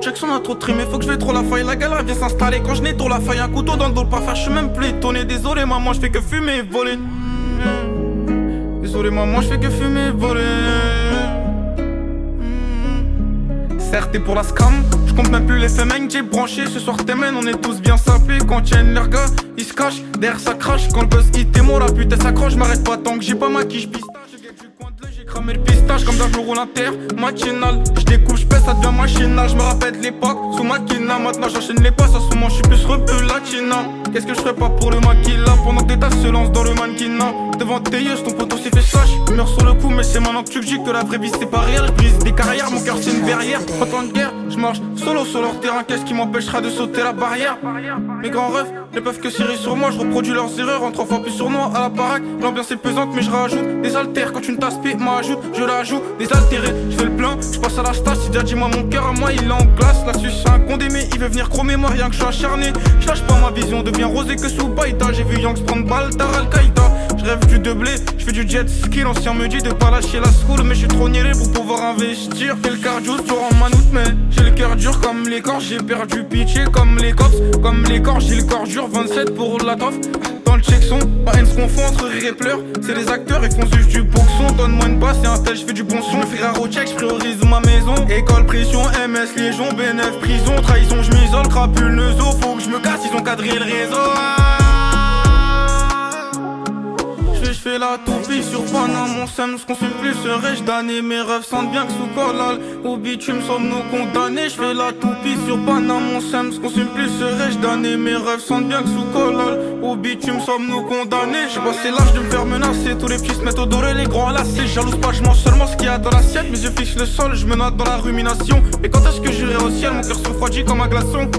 check, on a trop trimé. Faut que je vais trop la faille. La galère vient s'installer quand je n'ai trop la faille. Un couteau dans le dos, pas faire, je suis même plus étonné. Désolé maman, je fais que fumer et voler. Désolé maman, je fais que fumer et voler. Certes, t'es pour la scam, je compte même plus les semaines que j'ai branché. Ce soir t'es on est tous bien sapés. Quand tiennent leurs gars, ils se cachent, derrière ça crache. Quand le buzz hit et moi la pute elle s'accroche. M'arrête pas tant que j'ai pas ma quiche pistache. Je guette du coin de l'œil, j'ai cramé le pistache. Comme ça je roule inter, matinal. Je découpe, je pèse, ça devient machinal. Je me rappelle de l'époque, sous maquina. Maintenant j'enchaîne les passes, à ce moment je suis plus rebeu latina. Qu'est-ce que je ferais pas pour le maquilla? Pendant que des tasses se lancent dans le mannequinat. Devant tes yeux, ton poteau s'est fait sache. Il meurt sur le coup, mais c'est maintenant que tu le dis que la vraie vie c'est pas réel. Je brise des carrières, mon cœur c'est une verrière. En temps de guerre, je marche solo sur leur terrain. Qu'est-ce qui m'empêchera de sauter la barrière? Mes grands rêves ne peuvent que cirer sur moi. Je reproduis leurs erreurs en 3 fois plus sournois. À la baraque, l'ambiance est pesante, mais je rajoute des haltères. Quand une tasse P m'ajoute, je l'ajoute. Des altérés, je fais le plein, je passe à la stage. Si déjà dis-moi mon cœur à moi, il est en glace. Là-dessus c'est un condé, mais il veut venir chromer moi, rien que je suis acharné. Je lâche pas ma vision, devient rosé que sous Baïda. J'ai vu Yanks prendre balle, Dar Al-Qaïda. Je rêve du doublé, je fais du jet ski. L'ancien me dit de pas lâcher la school, mais je suis trop niéré pour pouvoir investir. J'ai le cardio durant ma noute, mais j'ai le cœur dur comme les corps. J'ai perdu pitié comme les cops, comme les corps. J'ai le corps dur, 27 pour la toffe. Dans le check-son, ma haine se confond entre rire et pleurs. C'est les acteurs, ils font juste du boxon. Donne-moi une basse et un tel, je fais du bon son. Je me fais rare au check, je priorise ma maison. École, pression, MS, Légion, BNF, prison. Trahison, je m'isole, crapule, neuzo. Faut que je me casse, ils ont cadré le réseau. Je fais la toupie sur Paname, mon seum se consume plus, serais-je damné? Mes rêves sentent bien que sous collal, au bitume sommes-nous condamnés. Je fais la toupie sur Paname, mon seum se consume plus, serais-je damné? Mes rêves sentent bien que sous collal, au bitume sommes-nous condamnés. J'ai passé l'âge de me faire menacer, tous les petits se mettent au doré, les grands à lasser. Jalouse pas, je mange seulement ce qu'il y a dans l'assiette, mes yeux fixent le sol, je me note dans la rumination. Et quand est-ce que j'irai au ciel, mon cœur se refroidit comme un glaçon.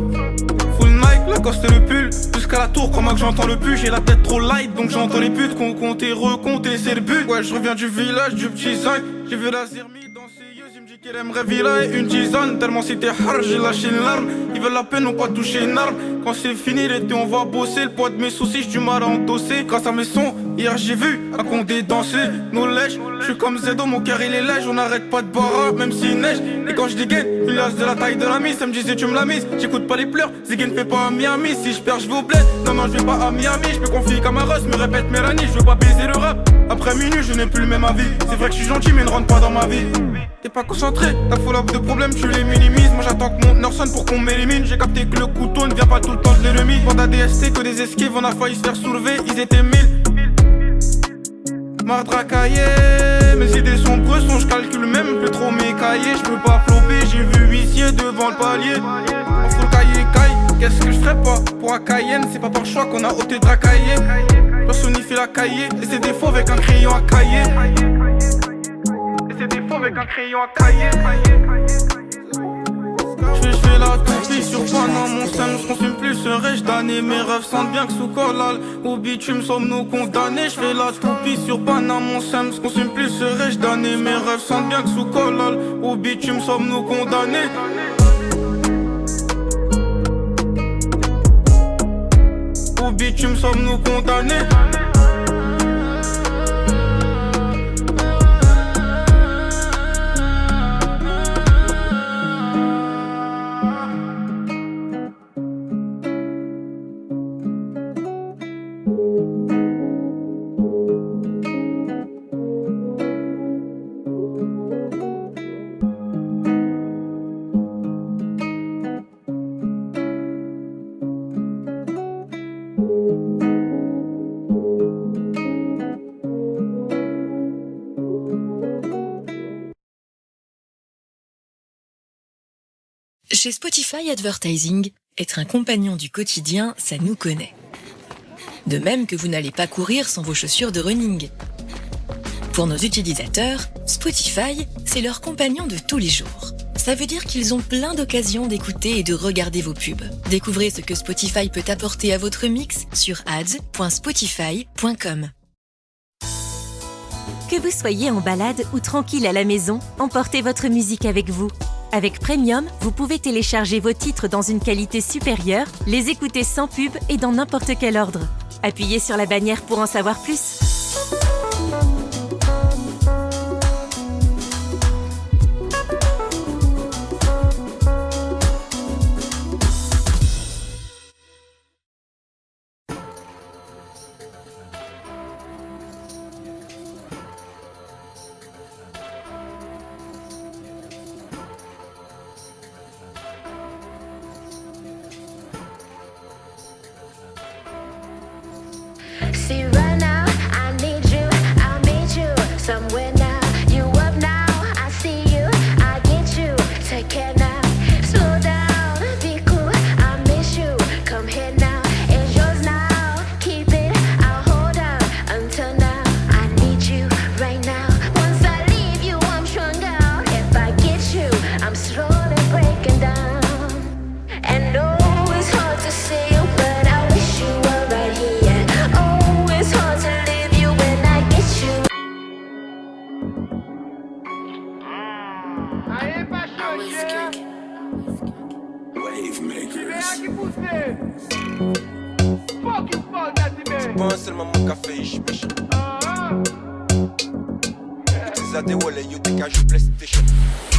Full Nike, Lacoste et le pull, jusqu'à la tour, crois-moi que j'entends le pu. J'ai la tête trop light, donc j'entends les putes qu'on compte et recompter, c'est le but. Ouais, je reviens du village, du petit 5. J'ai vu la Zermi dans ses yeux, il me dit qu'elle aimerait Villa et une tisane. Tellement c'était hard, j'ai lâché une larme. Ils veulent la peine, n'ont pas touché une arme. Quand c'est fini l'été, on va bosser. Le poids de mes soucis, j'ai du mal à endosser. Grâce à mes sons, hier j'ai vu un condé danser. Nos lèches, je suis comme Zedo, mon cœur il est lège. On n'arrête pas de boire, même s'il neige. Et quand je dégaine, il lâche de la taille de la mise. Ça me disait tu me la mises, j'écoute pas les pleurs. Ziggy ne fait pas à Miami, si je perds je vais au bled. Non non je vais pas à Miami, je me confie comme un rush. Me répète Mélanie, je veux pas baiser le rap. Après minuit je n'ai plus le même avis. C'est vrai que je suis gentil mais ne rentre pas dans ma vie. T'es pas concentré, t'as full up de problèmes, tu les minimises. Moi j'attends que mon heure sonne pour qu'on m'élimine. J'ai capté que le couteau ne vient pas tout le temps de l'ennemi. Pendant des ST que des esquives, on a failli se faire soulever, ils étaient 1000. Mardracaillé, mes idées sont bressons, je calcule même plus trop mes cahiers. Je peux pas flopper, j'ai vu huissier devant le palier. En full cahier, qu'est-ce que je ferais pas pour un Cayenne? C'est pas par choix qu'on a ôté dracaillé. Personnifier la cahier, et ses défauts avec un crayon à cahier. Et ses défauts avec un crayon à cahier. Je fais la toupie sur Paname, mon seum se consume plus, serais-je damné? Mes rêves sentent bien que sous collal, au bitume sommes-nous condamnés. Je fais la toupie sur Paname, mon seum se consume plus, serais-je damné? Mes rêves sentent bien que sous collal, au bitume sommes-nous condamnés. Au bitume sommes-nous condamnés. Chez Spotify Advertising, être un compagnon du quotidien, ça nous connaît. De même que vous n'allez pas courir sans vos chaussures de running. Pour nos utilisateurs, Spotify, c'est leur compagnon de tous les jours. Ça veut dire qu'ils ont plein d'occasions d'écouter et de regarder vos pubs. Découvrez ce que Spotify peut apporter à votre mix sur ads.spotify.com. Que vous soyez en balade ou tranquille à la maison, emportez votre musique avec vous. Avec Premium, vous pouvez télécharger vos titres dans une qualité supérieure, les écouter sans pub et dans n'importe quel ordre. Appuyez sur la bannière pour en savoir plus. Wave makers. C'est pas seulement mon café, je méchant. Utiliser des wallets, you take a joue PlayStation.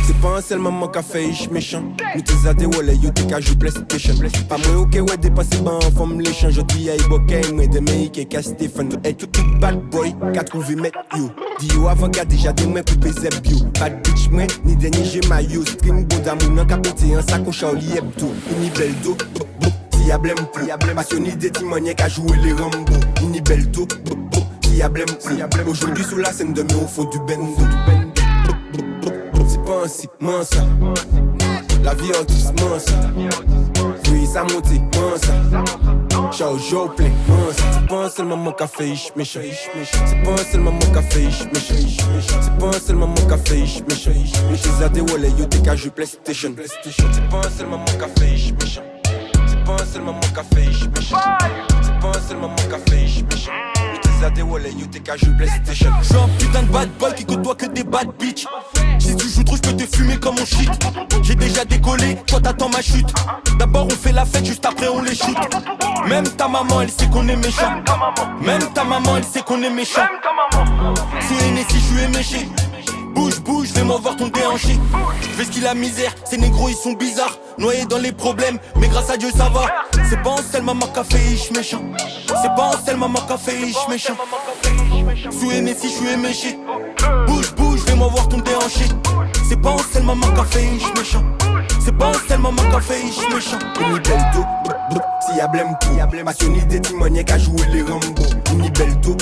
C'est pas seulement mon café, je méchant. Utiliser des wallets, you take a joue PlayStation. Pas moi, ok, ouais, dépasser ban en forme l'échange. Je dis, aïe, bokeh, moi, de meïk et qu'à Stephen. Et tout bad boy, qu'a trouvé mettre you. Dis yo avant qu'a déjà des moins coupé zeb you. Bad bitch, moi, ni dernier j'ai ma you. String bon d'amour, non, qu'a pété un sac au chauli hebdo. Une belle do, si y'a blême plus. Passionné des timoniers qu'a joué les Rambo. Une belle do, si y'a blême plus. Aujourd'hui sous la scène de mais au fond du bendo. C'est pas ainsi, mansa. La vie autiste, mansa. Oui, ça monte, mansa. Ciao, Joe play, mansa. C'est pas seulement mon café, je méchant. C'est pas seulement mon café, je méchant. C'est pas seulement mon café, je méchant. J'utilise des wallets, yo t'es qu'à jouer PlayStation. C'est pas seulement mon café, je méchant. C'est pas seulement mon café, je méchant. C'est pas seulement mon café, je méchant. J'utilise des wallets, yo t'es qu'à jouer PlayStation. Je suis un putain de bad boy qui côtoie que des bad bitch. Si tu joues trop, je peux te fumer comme mon shit. J'ai déjà décollé, toi t'attends ma chute. D'abord on fait la fête, juste après on les shoot. Même ta maman elle sait qu'on est méchant. Même ta maman elle sait qu'on est méchant. C'est aîné si je suis éméché. Bouge, fais-moi voir ton déhanché. Fais ce qu'il a misère, ces négros ils sont bizarres. Noyés dans les problèmes, mais grâce à Dieu ça va. C'est pas en sel maman café, ich méchant. C'est pas en sel maman café, ich méchant. Sous aîné si je suis éméché. Bouge, fais-moi voir ton déhanché. C'est pas en sel maman café, ich méchant. C'est pas en sel maman café, ich méchant. Une belle do, si y'a blême tout. Passionné des timoniers qu'a joué les Rambo. Une belle do,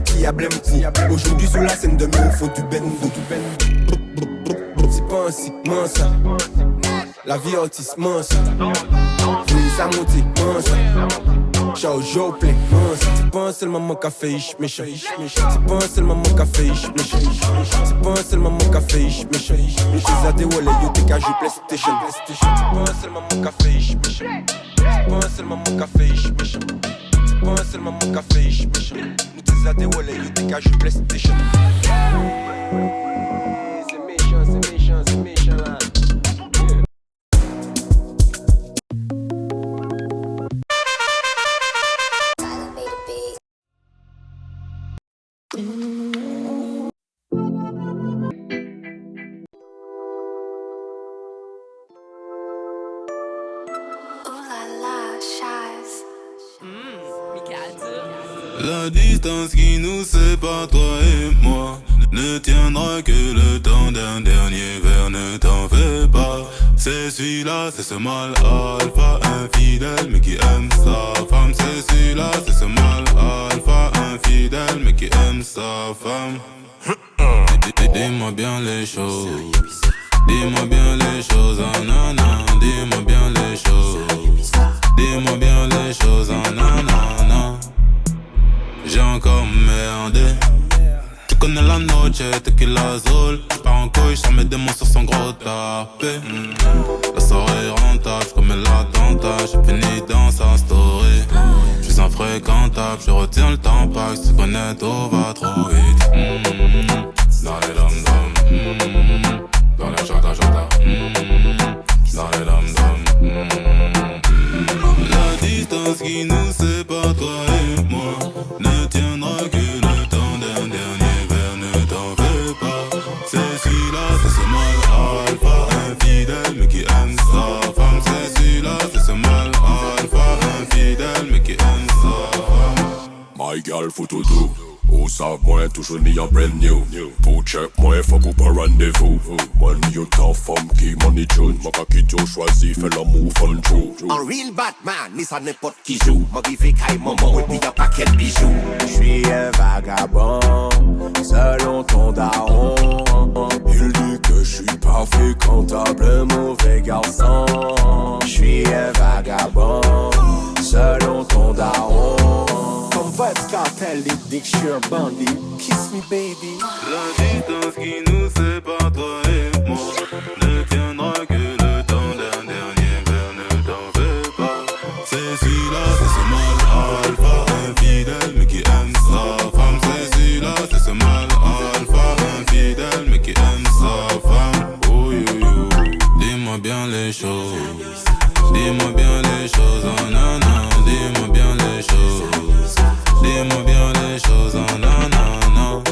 si y'a blême tout. Aujourd'hui sous la scène de mais au fond du bendo. C'est pas ainsi, mansa. La vie autiste, mansa. Oui, ça monte, mansa. Ciao, Joe play, mansa. C'est pas seulement mon café, je méchant. C'est pas seulement mon café, je méchant. C'est pas seulement mon café, je méchant. J'utilise des wallets, yo t'es qu'à jouer PlayStation. C'est pas seulement mon café, je méchant. C'est pas seulement mon café, je méchant. C'est pas seulement mon café, je méchant. J'utilise des wallets, yo t'es qu'à jouer PlayStation. C'est méchant là. La distance qui nous sépare, toi et moi, ne tiendra que le temps d'un dernier verre, ne t'en fais pas. C'est celui-là, c'est ce mal alpha, infidèle mais qui aime sa femme. C'est celui-là, c'est ce mal alpha, infidèle mais qui aime sa femme. Dis-moi bien les choses, dis-moi bien les choses, nanana. Dis-moi bien les choses, dis-moi bien les choses, nanana. J'ai encore merdé. Tu connais la noche, tequila azul. J'pars en couille, j'sors mes démons sur son gros tapé. La soirée est rentable, j'commets l'attentat. J'ai fini dans sa story. J'suis infréquentable, je retiens le temps pas. Si tu connais tout va trop vite. Dans les dom-dom, dans les chata-chata, dans les dom-dom. La distance qui nous sépare, toi et moi, ne tiendra que le temps d'un dernier verre, ne t'en fais pas. C'est celui-là, c'est ce mal alpha, infidèle mais qui aime sa femme. C'est celui-là, c'est ce mal alpha, infidèle mais qui aime sa femme. My girl faut tout doux. Ou savent moi toujours mis en brand new. Pour check moi faut pour pas rendez-vous. Moi ni yo ta femme qui money tune. Moi quand qui yo choisi fait l'amour fun true. Un real Batman, ni ça n'importe qui joue. Moi qui fait caille maman et puis y'a pas quel bijou. J'suis un vagabond, selon ton daron. Il dit que j'suis pas fréquentable, mauvais garçon. J'suis un vagabond, selon ton daron. Comme Vibes Cartel, les dit que j'suis un bandit. Kiss me baby. La distance qui nous sépare, toi et moi, ne tiendra que le temps d'un dernier verre, ne t'en fais pas. C'est celui-là, c'est ce mal alpha, infidèle mais qui aime sa femme. C'est celui-là, c'est ce mal alpha, infidèle mais qui aime sa femme. Oh yeah. bien les choses. Dis-moi bien les choses, oh non, non. Dis-moi bien les choses. Dis-moi bien les choses, oh non, non, non.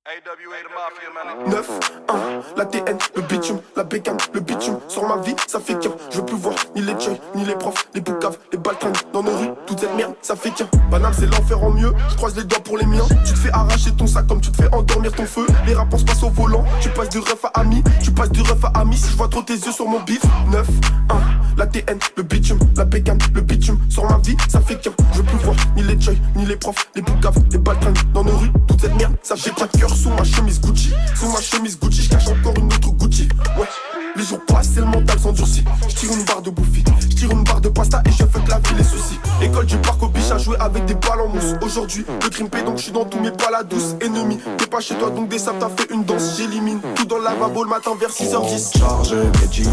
AWA the Mafia, man. 9, 1, la TN, le bitume, la bécane, le bitume. Sur ma vie, ça fait qu'un. Je veux plus voir ni les joy, ni les profs, les boucaves, les baltrins dans nos rues. Toute cette merde, ça fait qu'un. Banal, c'est l'enfer en mieux. Je croise les doigts pour les miens. Tu te fais arracher ton sac comme tu te fais endormir ton feu. Les rapports se passent au volant. Tu passes du ref à ami. Tu passes du ref à ami. Si je vois trop tes yeux sur mon bif. 9, 1, la TN, le bitume, la bécane, le bitume. Sur ma vie, ça fait qu'un. Je veux plus voir ni les joy, ni les profs, les boucaves, les baltrins dans nos rues. Toute cette merde, ça fait qu'un. Cœur sous ma chemise Gucci, sous ma chemise Gucci, je cache encore une autre Gucci. Ouais, les jours passent et le mental s'endurcit. Je tire une barre de bouffi, je tire une barre de pasta et je fais que la vie les soucis. École du parc au biche à jouer avec des balles en mousse. Aujourd'hui, le crime paye donc je suis dans tous mes balles à douce. Ennemi, t'es pas chez toi donc des sables t'as fait une danse. J'élimine tout dans le lavabo le matin vers 6h10. Chargé, médité,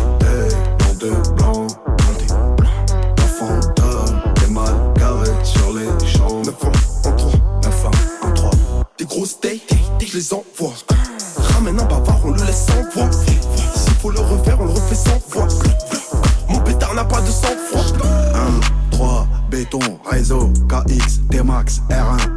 dans de blanc, un fantôme, des mal garés sur les champs. 9 ans en 3, 9 ans en 3. Des grosses dates, je les envoie. Ramène un bavard, on le laisse sans voix. S'il faut le refaire, on le refait sans voix. Mon pétard n'a pas de sang-froid. 1, 3, béton, réseau, KX, D-Max, R1.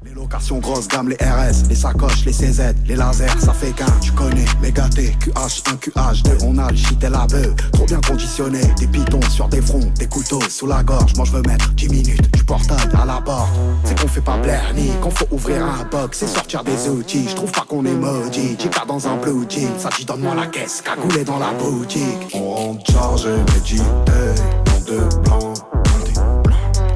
Les locations grosses gamme, les RS, les sacoches, les CZ, les lasers, ça fait qu'un. Tu connais, les gâtés, QH1, QH2, on a le shit et la beuh. Trop bien conditionné, des pitons sur des fronts, des couteaux sous la gorge. Moi je veux mettre 10 minutes, du portable à la porte. C'est qu'on fait pas blaire ni qu'on faut ouvrir un box, c'est sortir des outils. Je trouve pas qu'on est maudit, J.K. dans un blue jean. Ça dit donne-moi la caisse, cagoulé dans la boutique. On rentre chargé, médité, dans de blanc,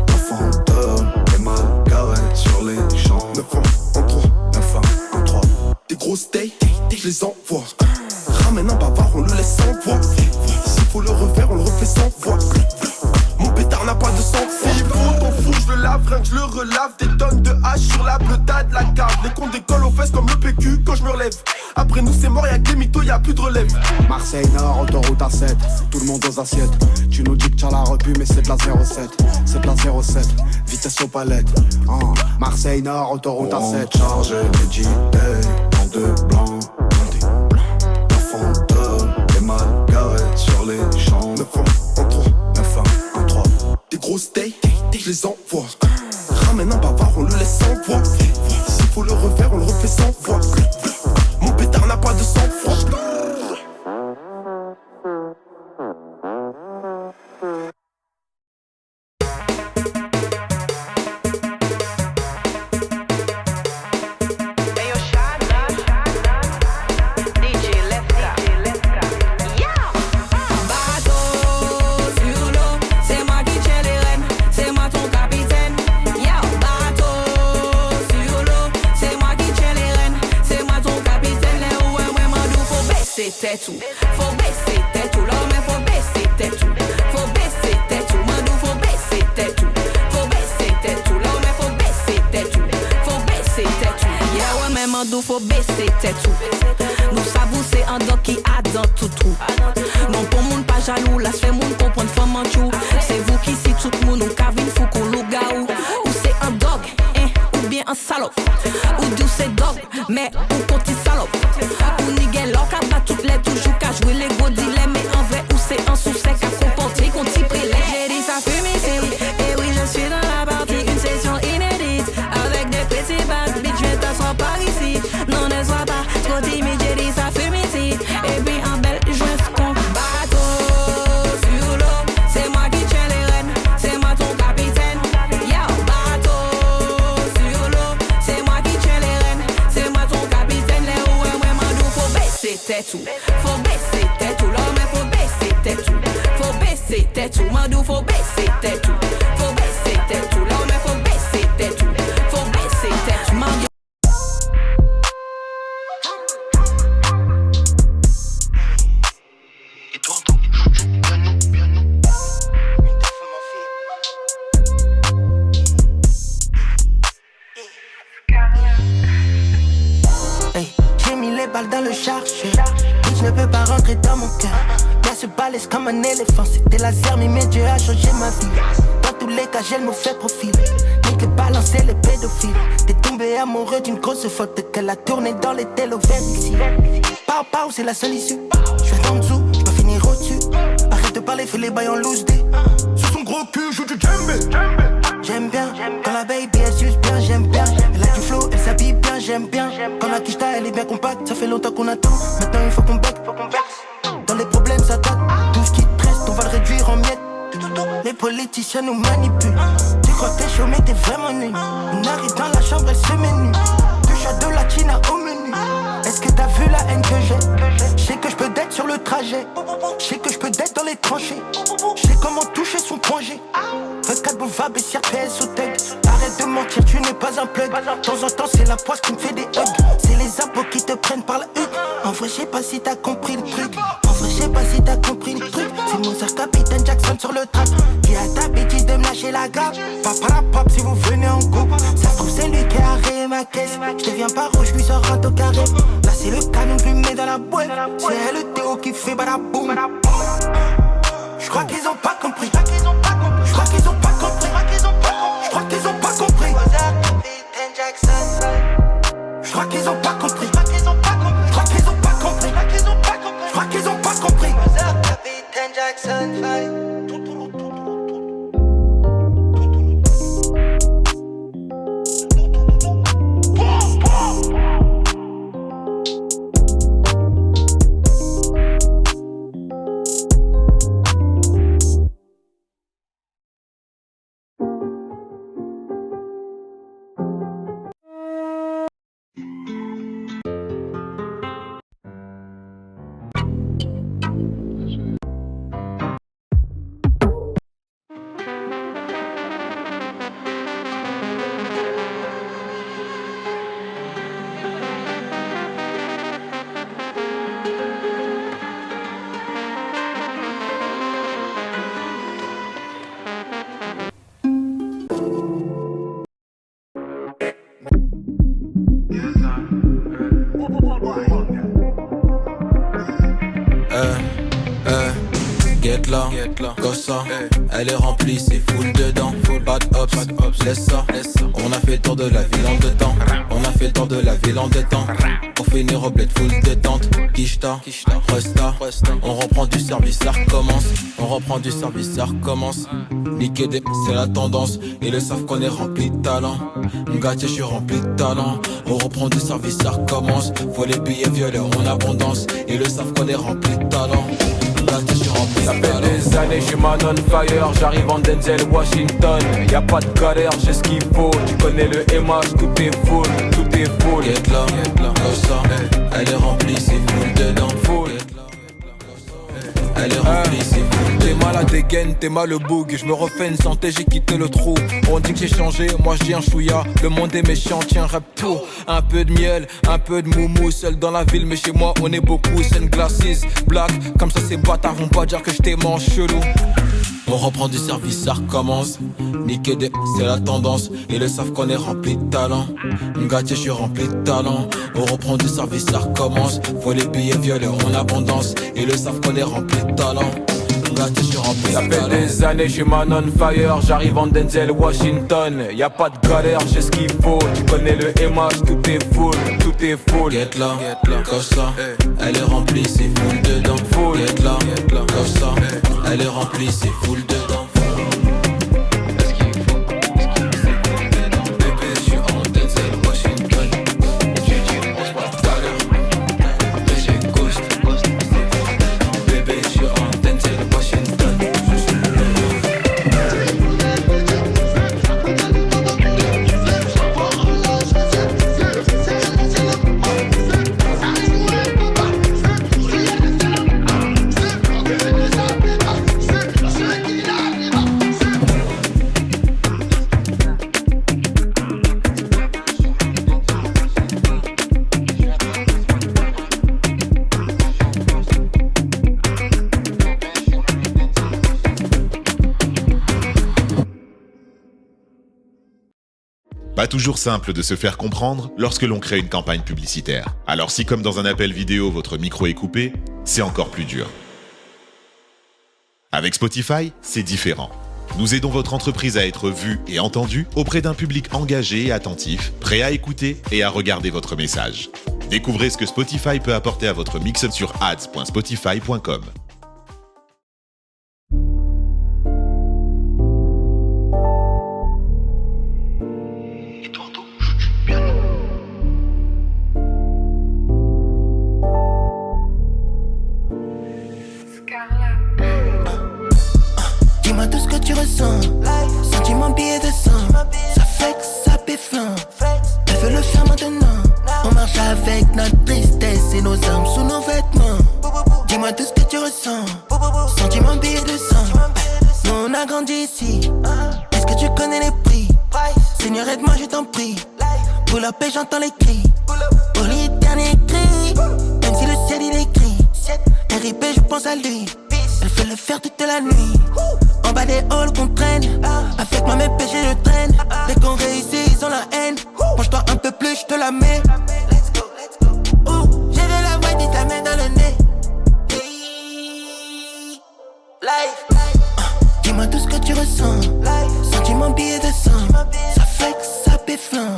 un fantôme, des mal garés sur les champs. 9 ans en 3, 9 ans, 1, 3. des grosses dates, je les envoie. Ramène un bavard, on le laisse sans voix. S'il faut le refaire, on le refait sans voix. Mon pétard n'a pas de sang-froid. S'il faut ton four, je le lave, rien que je le relave. Des tonnes de hache sur la bleutade de la cave. Les comptes décollent aux fesses comme le PQ quand je me relève. Après nous c'est mort, y'a que des mythos, y'a plus de relève. Marseille Nord, autoroute A7, tout le monde aux assiettes. Tu nous dis que t'as la repu mais c'est de la 07. C'est de la 07, vitesse aux palettes. Marseille Nord, autoroute A7. Chargé, médité, dans de blanc, un fantôme, des mal garés sur les champs. 9 ans en 3, 9 ans, 1, 3. des grosses dates, je les envoie. Ramène un bavard, on le laisse sans voix. S'il faut le refaire, on le refait sans voix. Mon pétard n'a pas de sang-froid. Tête tout, faut baisser tête tout, l'homme faut baisser tête tout, faut baisser tête tout, mandou faut baisser tête tout, faut baisser tête tout, l'homme faut baisser tête tout, faut baisser tête tout, yeah ouais mais mandou faut baisser tête tout, nous savons c'est un doc qui a dans tout trou, non pour moun pas jaloux, là c'est moun comprendre femme en tout, c'est vous qui si tout moun ou Kavin fou qu'on lougaou, ou c'est un dog, ou bien un salope, ou d'où c'est dog, mais ou petit salope, ou nigel l'or toutes les toujours qu'à jouer les gros dilets. Mais en vrai où c'est un sous-sec à comporter qu'on t'y prélève. J'ai dit ça fume ici, et oui je suis dans la partie. Une session inédite, avec des petits basses. Bitch viens t'asseoir par ici, non ne sois pas trop timide. J'ai dit ça fume ici, et puis en belle joie qu'on bateau sur l'eau. C'est moi qui tiens les rênes, c'est moi ton capitaine. Yo, bateau sur l'eau, c'est moi qui tiens les rênes, c'est moi ton capitaine. Les roues et moi mandou faut baisser tête tout, faut baisser tête tout, l'homme faut baisser tête tout, faut baisser tête tout, mandou faut baisser tête tout, faut baisser tête tout, l'homme faut baisser tête tout, faut baisser tête tout, mandou. balles dans le chargeur. Bitch ne peut pas rentrer dans mon cœur. Gars se balèze comme un éléphant. C'était laser, mais mes dieux a changé ma vie. Dans tous les cas, j'ai le mauvais profil. Nique balancer les pédophiles. T'es tombé amoureux d'une grosse faute qu'elle a tourné dans les télovers ici. Pau, c'est la seule issue. J'suis en dessous, j'peux finir au-dessus. Arrête de parler, fais les bails en loose day. Sur son gros cul, joue du djembé. J'aime bien, quand la baby elle suce bien, j'aime bien. Elle a du flow, elle s'habille bien, j'aime bien. Quand la quicheta elle est bien compacte, ça fait longtemps qu'on attend. Maintenant il faut qu'on bec, dans les problèmes ça date. Tout ce qui te reste, on va le réduire en miettes. Les politiciens nous manipulent. Tu crois que t'es chaud mais t'es vraiment nul. On arrive dans la chambre, elle se met nue. Touche à de la china au menu. Est-ce que t'as vu la haine que j'ai? Je sais que je peux d'être sur le trajet. Je sais que je peux d'être dans les tranchées. Je sais comment toucher son point G. Regarde Boulevard, Bessières, PS au tug. Arrête de mentir, tu n'es pas un plug. De temps en temps c'est la poisse qui me fait des hugs. C'est les impôts qui te prennent par la hutte. En vrai je sais pas si t'as compris le truc. En vrai je sais pas si t'as compris le truc. C'est Mozart, Capitaine Jackson sur le track. Qui a ta bêtise de me lâcher la gamme. Papa pop si vous venez en couple. Ça se trouve c'est lui qui a rayé ma caisse. Je deviens pas rouge, je lui sors un au carré. Là c'est le canon que je lui mets dans la boîte. C'est elle le Théo qui fait badaboum. Je crois qu'ils ont pas compris. Je crois qu'ils ont pas compris. Je crois qu'ils ont pas compris. Je crois qu'ils ont pas compris. Je crois qu'ils ont pas compris. Je crois qu'ils ont pas compris. Je crois qu'ils ont pas compris. Je crois qu'ils ont pas compris. Capitaine Jackson 5. Gossa, elle est remplie, c'est full dedans. Pas d'ops, laisse ça. On a fait tour de la ville en deux temps. On a fait tour de la ville en deux temps. Pour finir au bled full détente. Kishta, Resta. On reprend du service, ça recommence. On reprend du service, ça recommence. Niquer des c'est la tendance. Ils le savent qu'on est rempli de talent. M'gâtier, je suis rempli de talent. On reprend du service, ça recommence. Faut les billets violets en abondance. Ils le savent qu'on est rempli de talent. Ça fait des années, je suis man on fire. J'arrive en Denzel Washington. Y'a pas de galère, j'ai ce qu'il faut. Tu connais le MH, tout est full. Get là, Gossa, elle est remplie, c'est full dedans. Full. Elle est remplie, c'est full. T'es mal à dégaine, t'es mal le boug. Je me refais une santé, j'ai quitté le trou. On dit que j'ai changé, moi je dis un chouïa. Le monde est méchant, tiens rap tout. Un peu de miel, un peu de moumou. Seul dans la ville, mais chez moi on est beaucoup. Sunglasses, black, comme ça ces bâtards vont pas dire que je t'ai mange chelou. On reprend du service, ça recommence. Niquer des c'est la tendance. Ils le savent qu'on est rempli de talent. M'gâtier, je suis rempli de talent. On reprend du service, ça recommence. Faut les billets violets en abondance. Ils le savent qu'on est rempli de talent. Ça fait des années, je suis man on fire. J'arrive en Denzel Washington. Y'a pas de galère, j'ai ce qu'il faut. Tu connais le MH, tout est full. Get là, Gossa, elle est remplie, c'est full dedans. Get là, Gossa, elle est remplie, c'est full dedans. Get Pas toujours simple de se faire comprendre lorsque l'on crée une campagne publicitaire. Alors si comme dans un appel vidéo votre micro est coupé, c'est encore plus dur. Avec Spotify, c'est différent. Nous aidons votre entreprise à être vue et entendue auprès d'un public engagé et attentif, prêt à écouter et à regarder votre message. Découvrez ce que Spotify peut apporter à votre mix-up sur ads.spotify.com. Dis-moi tout ce que tu ressens. Sentiment billet de sang. Ça flex, ça péflant. Elle veut le faire maintenant. On marche avec notre tristesse et nos armes sous nos vêtements. Dis-moi tout ce que tu ressens. Sentiment billet de sang. Nous on a grandi ici. Est-ce que tu connais les prix? Seigneur aide-moi je t'en prie. Pour la paix j'entends les cris. Pour les derniers cris. Même si le ciel il est gris. RIP je pense à lui. Elle fait le faire toute la nuit. En bas des halls qu'on traîne. Avec moi mes péchés je traîne. Dès qu'on réussit ils ont la haine. Penche-toi un peu plus je te la mets. Let's go, let's go. J'ai de la voix et ta main dans le nez. Life. Dis-moi tout ce que tu ressens. Sentiment billet de sang. Ça flex, ça péflant.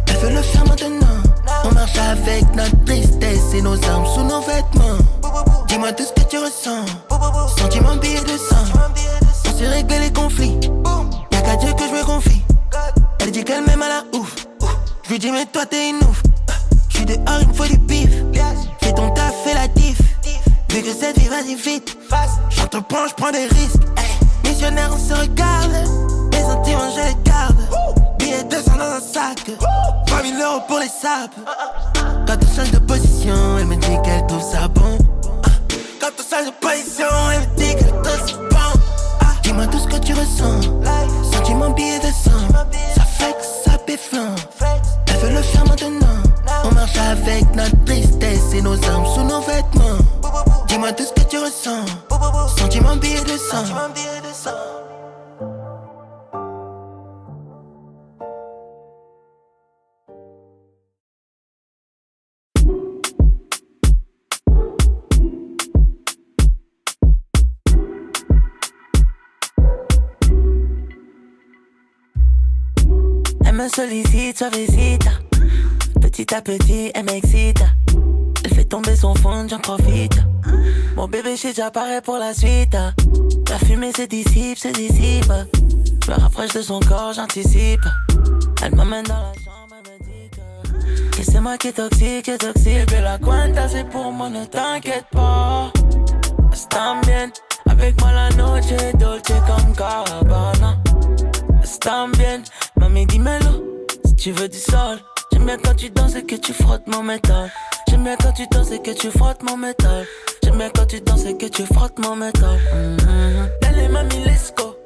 Elle veut le faire maintenant. On marche avec notre tristesse et nos armes sous nos vêtements. Dis-moi tout ce que tu ressens. Sentiment billet de sang. On sait régler les conflits. Y'a qu'à Dieu que je me confie. Elle dit qu'elle m'aime à la ouf. Je lui dis mais toi t'es une ouf. J'suis dehors il me faut du pif. Fais ton taf, fais la diff. Vu que cette vie vas-y vite. J'entreprends, j'prends des risques. Missionnaire on se regarde. Mes sentiments je les garde. Billets 200 dans un sac. 20 000 € pour les sapes. Quand on change de position, elle me dit qu'elle trouve ça bon. Quand on change de position, elle me dit qu'elle trouve ça bon. Dis-moi tout ce que tu ressens. Sentiment billet de sang. Ça flex, ça péflant. Elle veut le faire maintenant. On marche avec notre tristesse et nos armes sous nos vêtements. Dis-moi tout ce que tu ressens. Sentiment billet de sang. Elle me sollicite, suavecita. Petit à petit, elle m'excite. Elle fait tomber son fond, j'en profite. Mon bébé, j'ai déjà paré pour la suite. La fumée se dissipe, se dissipe. Je me rapproche de son corps, j'anticipe. Elle m'emmène dans la chambre, elle me dit que c'est moi qui est toxique, Bébé, la cuenta, c'est pour moi, ne t'inquiète pas. Están bien, avec moi la noche est dolce comme Gabbana. Están bien, mami, dis-moi-le, si tu veux du sol. J'aime bien quand tu danses et que tu frottes mon métal. J'aime bien quand tu danses et que tu frottes mon métal. J'aime bien quand tu danses et que tu frottes mon métal. Allez mami, let's go.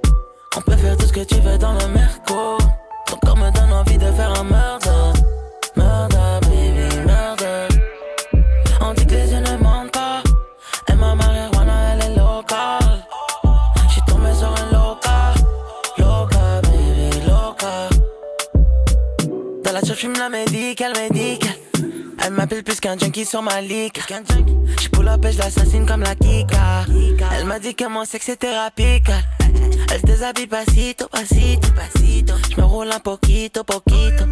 On peut faire tout ce que tu veux dans le merco. Ton corps me donne envie de faire un murder. Murder, baby, murder. On dit que les yeux ne mentent pas. Et ma marijuana, elle est locale. J'suis tombé sur un loca. Loca, baby, loca. Dans la chef, j'fume la médicale. Elle m'appelle plus qu'un junkie sur ma ligue. J'pull up et j'l'assassine comme la Kika. Elle m'a dit que mon sexe est thérapeutique. Elle se déshabille pasito, pasito, pasito. J'me roule un poquito, poquito.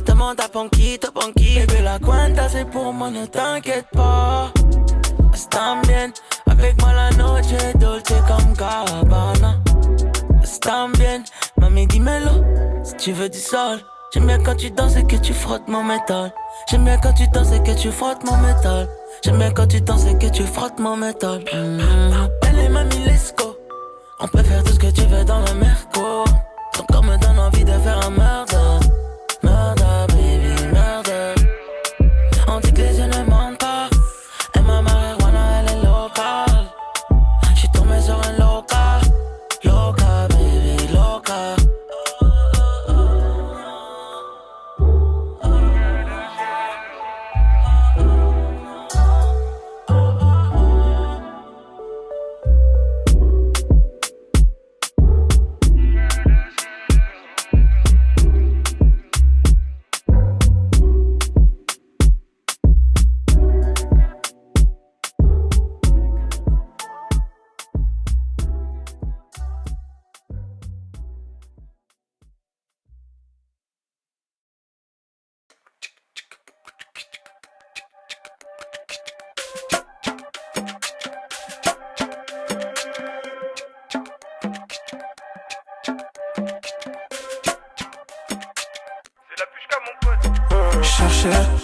Demande à Ponquito, Ponquito. Bébé, la cuenta c'est pour moi, ne t'inquiète pas. Están bien, avec moi la noche est dolce comme Gabbana. Están bien, mami dis-moi-le, si tu veux du sol. J'aime bien quand tu danses et que tu frottes mon métal. J'aime bien quand tu danses et que tu frottes mon métal. J'aime bien quand tu danses et que tu frottes mon métal. Allez mami, let's go. On peut faire tout ce que tu veux dans le merco. Ton corps me donne envie de faire un murder. Murder, baby, murder. On dit que les yeux ne mentent pas. Et ma marijuana, elle est locale. J'suis tombé sur un loca. Loca, baby, loca.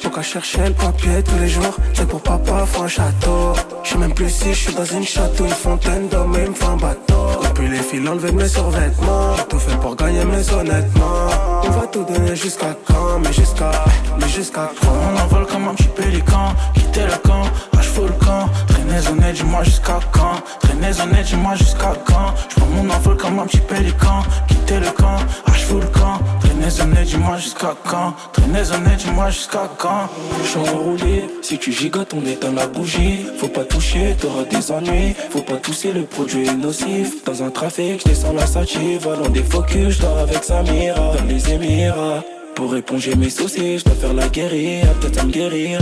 Pourquoi chercher le papier tous les jours? C'est pour papa, faut un château. J'sais même plus si j'suis dans une château, une fontaine d'hommes et me font un bateau. Depuis les fils enlevés de mes survêtements, j'ai tout fait pour gagner mais honnêtement on va tout donner jusqu'à quand? Mais jusqu'à quand? On envole comme un petit pélican, quitter le camp, fous le camp. Traînez honnête, dis-moi jusqu'à quand? Traînez honnête, dis-moi jusqu'à quand? J'prends mon envol comme un petit pélican, quitter le camp, fous le camp. Traînez honnête, dis-moi jusqu'à quand? Traînez honnête, dis-moi jusqu'à quand? J'suis enroulé, si tu gigotes on éteint la bougie. Faut pas toucher, t'auras des ennuis. Faut pas tousser, le produit est nocif. Dans un trafic, j'descends la sative. Volant des focus, j'dors avec Samira. Dans les Émirats, pour éponger mes soucis, j'dois faire la guérilla. Peut-être ça me guérira.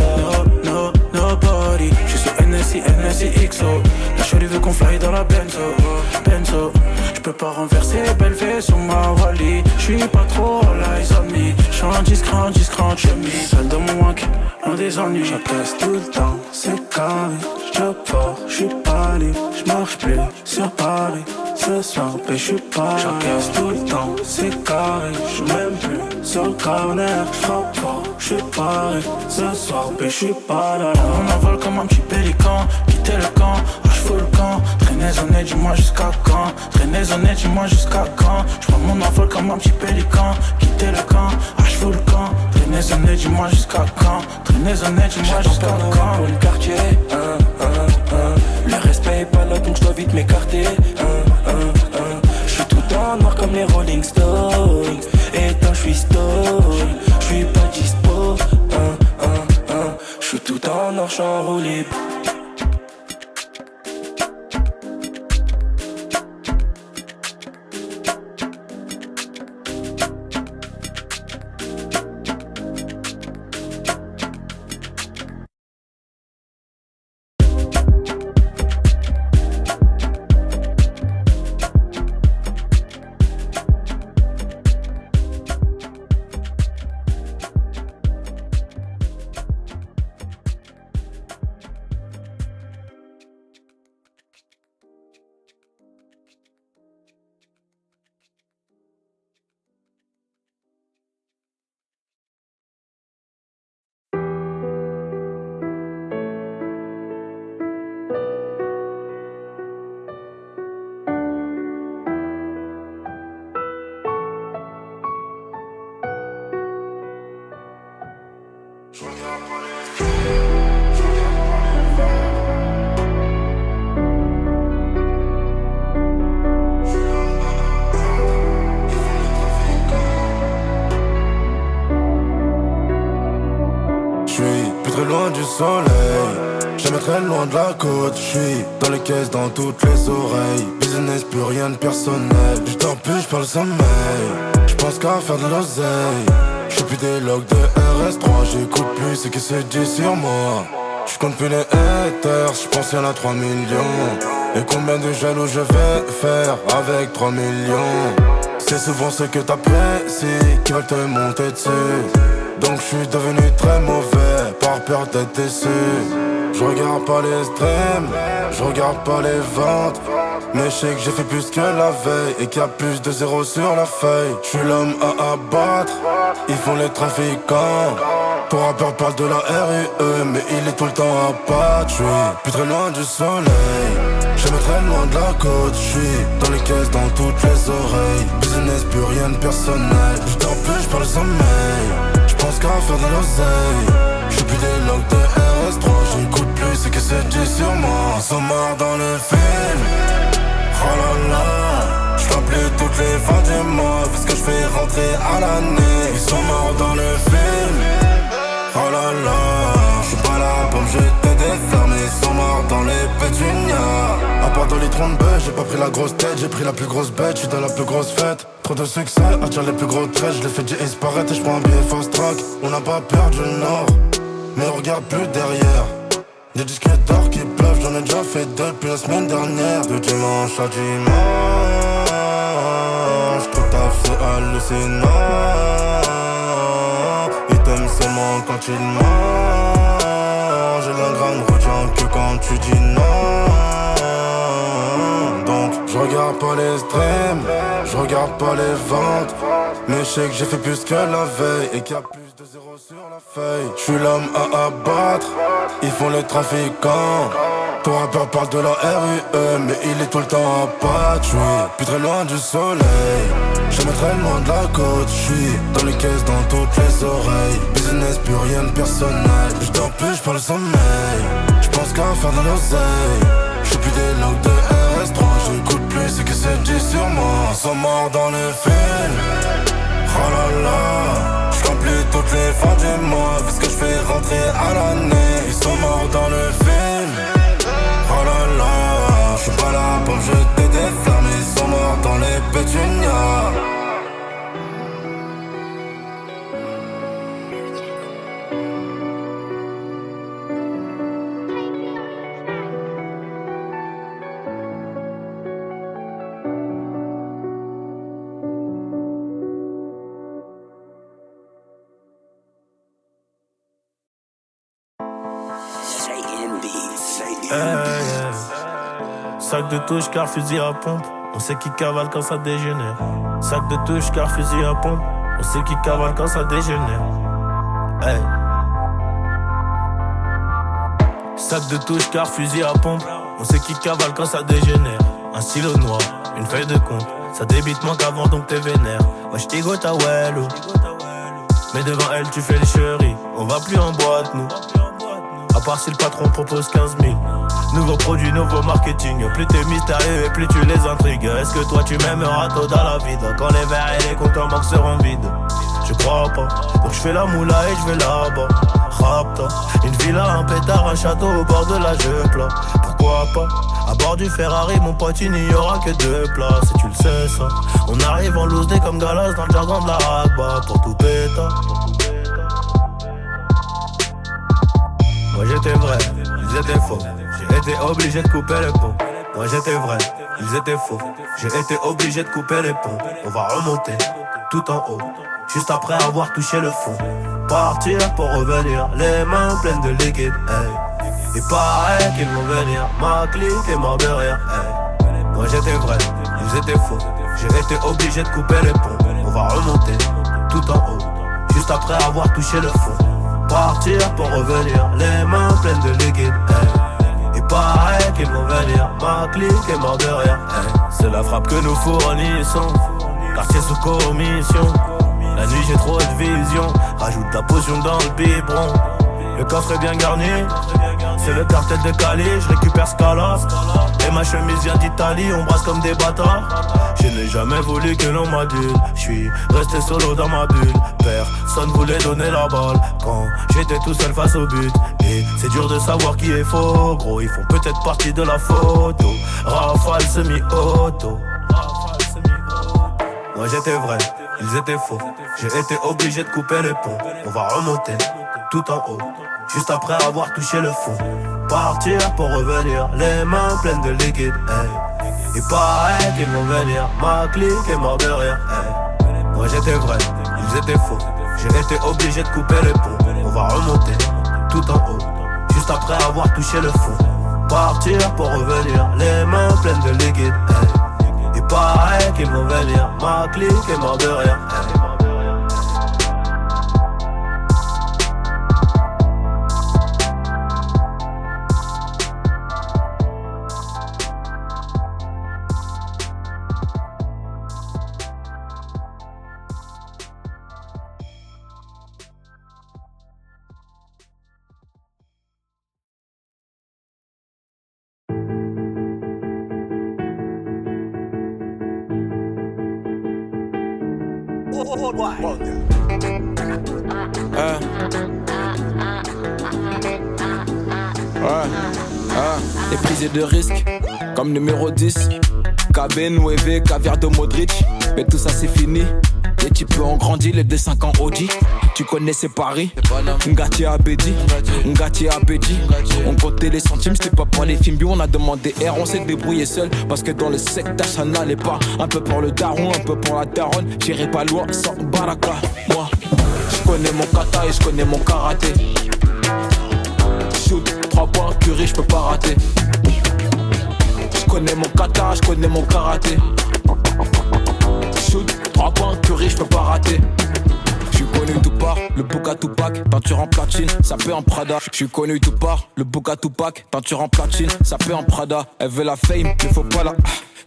No, nobody. J'suis sur NSI, XO. La chérie veut qu'on fly dans la Benzo. J'peux pas renverser, belle fée sur ma Wally. J'suis pas trop all eyes on me. J'suis discret, chemise. Seul dans mon wank, loin des ennuis. J'apaise tout le temps, c'est carré. J'job fort, j'suis pas libre. J'marche plus sur Paris. Ce soir, j'suis pas. J'encaisse tout le temps, c'est carré. J'suis même plus sur le corner. J'frappe fort, j'suis paré. Ce soir, j'suis pas là. On envole comme un petit pélican, quitter le camp, fous le camp. Traînez honnête, dis-moi jusqu'à quand? Traînez honnête, dis-moi jusqu'à quand? J'prends mon envol comme un petit pélican, quitter le camp, fous le camp. Traînez honnête, dis-moi jusqu'à quand? Traînez honnête, dis-moi jusqu'à quand? Pour le quartier, le respect est pas là donc j'dois vite m'écarter. J'suis tout en noir comme les Rolling Stones. Et tant j'suis stone, j'suis pas dispo. J'suis tout en noir, j'suis enroulé. Jamais très loin de la côte, j'suis dans les caisses, dans toutes les oreilles. Business, plus rien de personnel. J'dors plus, j'parle sommeil. J'pense qu'à faire de l'oseille. J'suis plus des logs de RS3. J'écoute plus ce qui se dit sur moi. J'compte plus les haters, j'pense y'en a 3 millions. Et combien de jaloux je vais faire avec 3 millions? C'est souvent ceux que t'apprécies qui veulent te monter dessus. Donc je suis devenu très mauvais par peur d'être déçu. Je regarde pas les streams, je regarde pas les ventes. Mais je sais que j'ai fait plus que la veille et qu'il y a plus de zéro sur la feuille. Je suis l'homme à abattre, ils font les trafiquants. Ton rappeur parle de la RUE, mais il est tout le temps à battre. Je suis plus très loin du soleil, jamais très loin de la côte. Je suis dans les caisses, dans toutes les oreilles. Business, plus rien de personnel. Je dors plus, je parle sommeil. J'pense qu'à faire de l'oseille. J'suis plus des logs de RS3. J'écoute plus ce que c'est dit sur moi. Ils sont morts dans le film. Oh là là. J't'en plus toutes les fins du mois. Parce que j'fais rentrer à l'année. Ils sont morts dans le film. Oh là là. J'suis pas là pour me jeter des fleurs, mais ils sont morts dans les pétunias. À part dans les 30 bœufs, j'ai pas pris la grosse tête. J'ai pris la plus grosse bête, j'suis dans la plus grosse fête. Trop de succès, attire les plus gros traits. Je les fais disparaître et j'prends un billet fast track. On n'a pas perdu le nord, mais on regarde plus derrière. Des disques d'or qui pleuvent, j'en ai déjà fait depuis la semaine dernière. De dimanche à dimanche, trop taf c'est hallucinant. Ils t'aiment seulement quand ils mangent. J'ai la grande retient que quand tu dis non. Donc je regarde regarde pas les streams, je regarde pas les ventes. Mais je sais que j'ai fait plus que la veille et qu'il y a plus de zéro sur la feuille. Je suis l'homme à abattre, ils font les trafiquants. Ton rappeur parle de la RUE, mais il est tout le temps à patch. Plus très loin du soleil, jamais très loin de la côte. J'suis dans les caisses, dans toutes les oreilles. Business, plus rien de personnel. J'dors plus, j'parle sommeil. J'pense qu'à faire de l'oseille. J'suis plus des logs de RS3. J'écoute plus ce que c'est dit sur moi. Ils sont morts dans le film. Oh là là, j'remplis toutes les fins du mois. Vu ce que j'fais rentrer à l'année. Ils sont morts dans le film. Oh là là, j'suis pas là pour me jeter des flammes. Ils sont morts dans les pétunias. Sac de touche car fusil à pompe. On sait qui cavale quand ça dégénère. Sac de touche car fusil à pompe. On sait qui cavale quand ça dégénère. Hey. Sac de touche car fusil à pompe. On sait qui cavale quand ça dégénère. Un stylo noir, une feuille de compte. Ça débite moins qu'avant donc t'es vénère. Wesh ego ta wello. Mais devant elle tu fais les chéris. On va plus en boîte nous. À part si le patron propose 15 000. Nouveau produit, nouveau marketing. Plus t'es mystérieux et plus tu les intrigues. Est-ce que toi tu m'aimeras tôt dans la vide? Quand les verres et les comptes en banque seront vides? Je crois pas. Donc je fais la moula et je vais là-bas. Rapta, une villa, un pétard, un château au bord de la Jeupla. Pourquoi pas? À bord du Ferrari, mon pote, il n'y aura que 2 places. Et tu le sais ça. On arrive en loose day comme Galas dans le jargon de la Ragba. Pour tout pétard. Moi j'étais vrai, ils étaient faux. J'ai été obligé de couper les ponts. Moi j'étais vrai, ils étaient faux. J'ai été obligé de couper les ponts. On va remonter tout en haut, juste après avoir touché le fond. Partir pour revenir, les mains pleines de liquide. Hey. Il paraît qu'ils vont venir, ma clique est morte de rire. Hey. Moi j'étais vrai, ils étaient faux. J'ai été obligé de couper les ponts. On va remonter tout en haut, juste après avoir touché le fond. Partir pour revenir, les mains pleines de liquide. Hey. Il paraît qu'ils vont venir, ma clique est morte de rire. Hey. C'est la frappe que nous fournissons, quartier sous commission. La nuit j'ai trop de vision, rajoute la potion dans le biberon. Le coffre est bien garni, c'est le cartel de Cali, je récupère Scala. Et ma chemise vient d'Italie, on brasse comme des bâtards. Je n'ai jamais voulu que l'on m'adule, je suis resté solo dans ma bulle. Personne voulait donner la balle quand j'étais tout seul face au but. Et c'est dur de savoir qui est faux, gros, ils font peut-être partie de la photo. Rafale semi-auto. Moi j'étais vrai, ils étaient faux. J'ai été obligé de couper les ponts. On va remonter tout en haut, juste après avoir touché le fond. Partir pour revenir, les mains pleines de liquide. Hey. Il paraît qu'ils vont venir, ma clique est morte de rire. Hey. Moi j'étais vrai, ils étaient faux. J'ai été obligé de couper les ponts. On va remonter tout en haut, juste après avoir touché le fond. Partir pour revenir, les mains pleines de liquide. Hey. Il paraît qu'ils vont venir, ma clique est morte de rire. Hey. Les prises de risque, comme numéro 10. KB, Nueve, caviar de Modric. Mais tout ça c'est fini. Les types ont grandi, les 2-5 ans Audi. Tu connais ces paris, Ngati Abedi, Ngati Abedi. On comptait les centimes, c'était pas pour les films bio. On a demandé R, on s'est débrouillé seul. Parce que dans le secteur ça n'allait pas. Un peu pour le daron, un peu pour la daronne. J'irai pas loin sans baraka. Moi, je connais mon kata et je connais mon karaté. Shoot, 3 points, curry, je peux pas rater. J'connais mon kata, j'connais mon karaté. Shoot, 3 points, curry, j'peux pas rater. J'suis connu tout part, le Bouga Tupac, peinture en platine, ça peut en Prada. J'suis connu tout part, le Bouga Tupac, peinture en platine, ça peut en Prada. Elle veut la fame, mais faut pas la...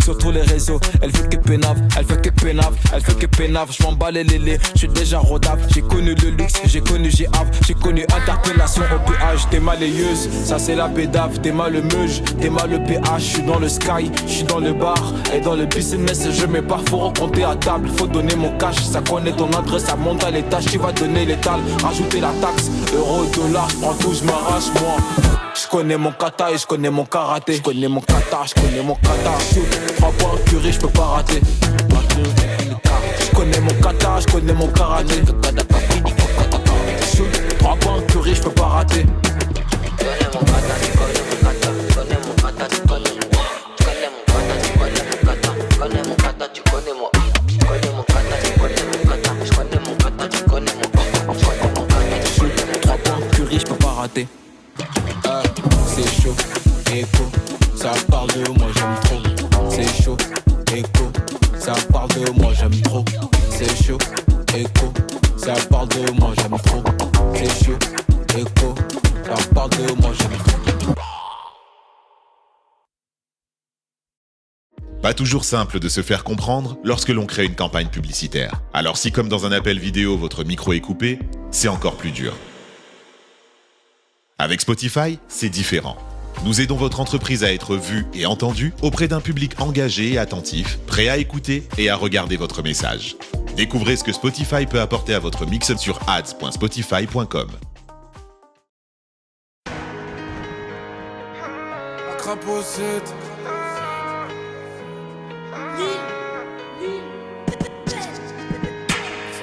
Sur tous les réseaux, elle fait que pénave, elle fait que pénave, elle fait que pénave. J'm'en bats les lélés, j'suis déjà rodave. J'ai connu le luxe, j'ai connu G-Ave, j'ai connu interpellation au péage. T'es malayeuse, ça c'est la bédave. T'es mal le meuge, t'es mal le PH. J'suis dans le sky, j'suis dans le bar et dans le business. Je mets pas, faut recompter à table, faut donner mon cash. Ça connaît ton adresse, ça monte à l'étage, tu vas donner l'étal, rajouter la taxe. Euro, dollar, j'prends tout, j'm'arrache moi. J'connais mon kata et j'connais mon karaté. J'connais mon kata, j'connais mon kata. Shoot, 3 points curry, j'peux pas rater. J'connais mon kata, j'connais mon karaté. Shoot, 3 points curry, j'peux pas rater. C'est chaud, écho, ça parle de moi j'aime trop. C'est chaud, écho, ça parle de moi j'aime trop. C'est chaud, écho, ça parle de moi j'aime trop. C'est chaud, écho, ça parle de moi j'aime trop. Pas toujours simple de se faire comprendre lorsque l'on crée une campagne publicitaire. Alors si comme dans un appel vidéo votre micro est coupé, c'est encore plus dur. Avec Spotify, c'est différent. Nous aidons votre entreprise à être vue et entendue auprès d'un public engagé et attentif, prêt à écouter et à regarder votre message. Découvrez ce que Spotify peut apporter à votre mix sur ads.spotify.com. Crapaud 7.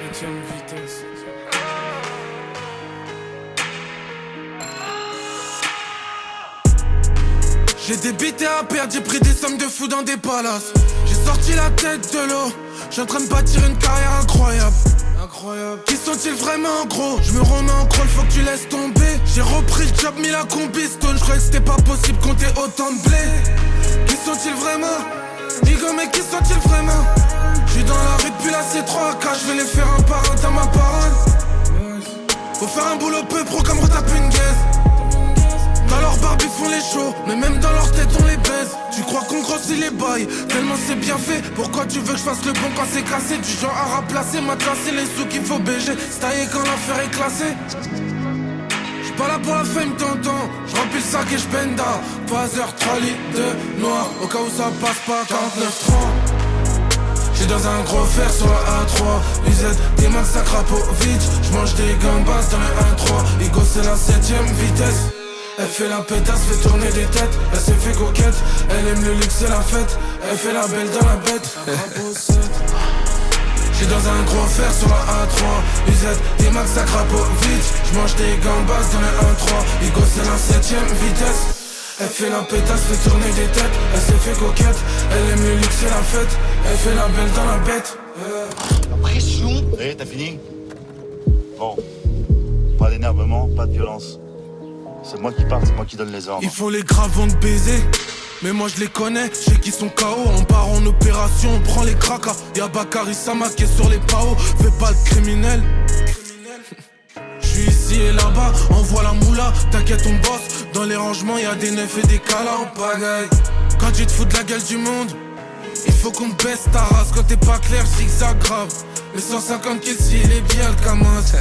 Septième vitesse. J'ai débité à perdre, j'ai pris des sommes de fou dans des palaces. J'ai sorti la tête de l'eau, j'suis en train de bâtir une carrière incroyable. Qui sont-ils vraiment gros? Je me remets en crawl, faut que tu laisses tomber. J'ai repris le job, mis la combistone. J'croyais que c'était pas possible compter autant de blé. Qui sont-ils vraiment? Nigo, mais qui sont-ils vraiment? J'suis dans la rue depuis la C3K, j'vais les faire un par un, t'as ma parole. Faut faire un boulot peu pro comme retaper une gaise. Dans leur barbe ils font les shows, mais même dans leur tête on les baise. Tu crois qu'on grossit les bails, tellement c'est bien fait. Pourquoi tu veux que je fasse le bon quand c'est cassé? Du genre à remplacer, matlasser les sous qu'il faut BG. C'est taillé quand l'affaire est classée. J'suis pas là pour la fame t'entends. J'remplis le sac et j'benda. Phaser, 3 litres de noir, au cas où ça passe pas 49-30. J'suis dans un gros fer sur la A3. UZ, des max à Krapovic. J'mange des gambas dans le 1-3. Igo c'est la 7ème vitesse. Elle fait la pétasse, fait tourner des têtes. Elle s'est fait coquette, elle aime le luxe et la fête. Elle fait la belle dans la bête. J'suis dans un gros fer sur la A3. UZ, des max à Krapovic. J'mange des gambas dans le 1-3. Igo c'est la 7ème vitesse. Elle fait la pétasse, fait tourner des têtes. Elle s'est fait coquette, elle aime le luxe et la fête. Elle fait la belle dans la bête. La pression. Oui, t'as fini? Bon, pas d'énervement, pas de violence. C'est moi qui parle, c'est moi qui donne les ordres. Ils font les graves vont de baiser, mais moi je les connais, je sais qu'ils sont KO. On part en opération, on prend les cracas. Y'a Bakary Sama qui est sur les paos. Fais pas le criminel. J'suis ici et là-bas, envoie la moula. T'inquiète on bosse, dans les rangements y'a des neufs et des calas en pagaille. Quand tu te fous de la gueule du monde, il faut qu'on te baisse ta race. Quand t'es pas clair, zigzag grave. Le 150 kills si il est bien le Camas.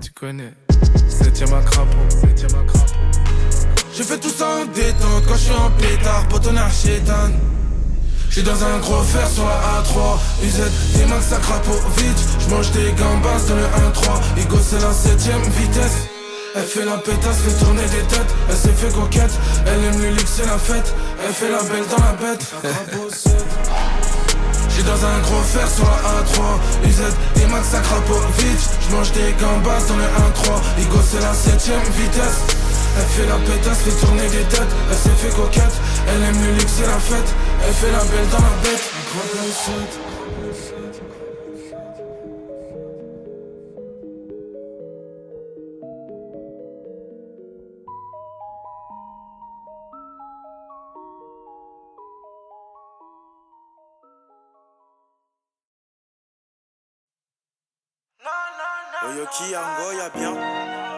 Tu connais. 7ème à Crapaud. J'ai fait tout ça en détente quand j'suis en pétard, potonard chétan. J'suis dans un gros fer sur la A3. UZ, des max à Krapovic. J'mange des gambas dans le 1-3. Igo c'est la 7ème vitesse. Elle fait la pétasse, fait tourner des têtes. Elle s'est fait coquette, elle aime le luxe et la fête. Elle fait la belle dans la bête. J'suis dans un gros fer sur la A3. UZ, des max à Krapovic. J'mange des gambas dans le 1-3. Igo c'est la 7ème vitesse. Elle fait la pétasse, fait tourner des têtes. Elle s'est fait coquette, elle aime le luxe et la fête. Elle fait la belle dans la bête. Oyoki Ango y'a bien,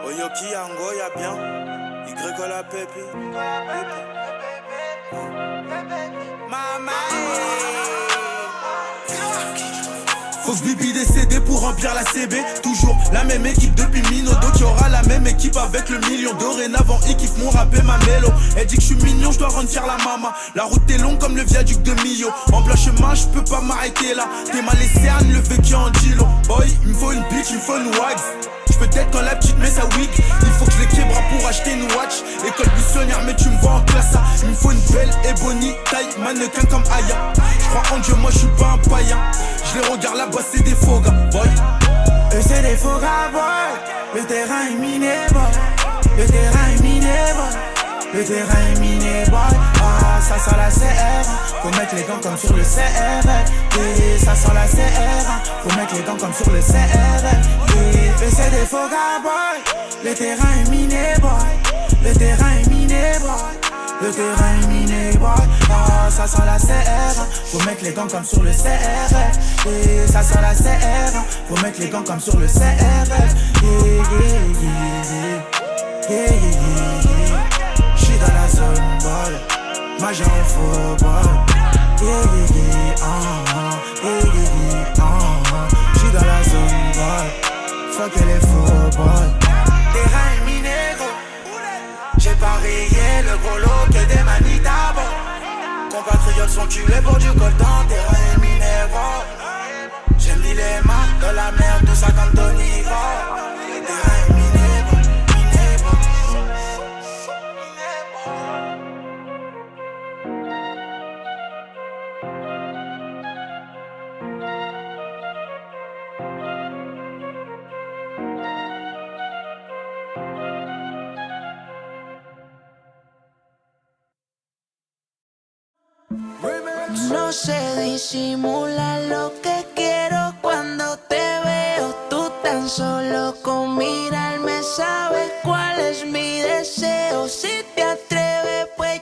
Oyoki Ango y'a bien, Y la pépi. Maman. Faut que Bibi décédé pour remplir la CB. Toujours la même équipe depuis Minodo qui aura la même équipe avec le million. Dorénavant, ils kiffent mon rap et ma mélo. Elle dit que je suis mignon, je dois rendre fier la maman. La route est longue comme le viaduc de Millau. En plein chemin, je peux pas m'arrêter là. T'es mal les cernes, le vécu en dilo. Boy, il me faut une bitch, il me faut une wags. Peut-être quand la petite met sa wig, il faut que je les québra pour acheter une watch. École buissonnière mais tu me vois en classe A. Il me faut une belle Ebony, taille mannequin comme Aya. Je crois en Dieu, moi je suis pas un païen. Je les regarde là-bas, c'est des faux gars, boy. Eux c'est des faux gars, boy. Le terrain est miné, boy. Le terrain est miné, boy. Le terrain est miné, boy. Ah, ça sent la CR. Faut mettre les gants comme sur le CR. Et ça sent la CR. Faut mettre les gants comme sur le CR. Et c'est des faux gars, boy. Le terrain est miné, boy. Le terrain est miné, boy. Le terrain est miné, boy. Ah, ça sent la CR. Faut mettre les gants comme sur le CR. Et ça sent la CR. Faut mettre les gants comme sur le CR. J'suis dans la zone, boy. Major faux, boy. J'suis dans la zone, boy. Fuck les faux, boy. Terrain est miné, gros. J'ai parié le gros lot que des manitas, bon. Compatriotes sont tués pour du coltan. Terrain est miné, gros. J'ai mis les mains dans la merde, tout ça comme Tony, gros. Terrain est miné, gros. Miné, gros. No sé disimular lo que quiero cuando te veo. Tú tan solo con mirarme sabes cuál es mi deseo. Si te atreves, pues.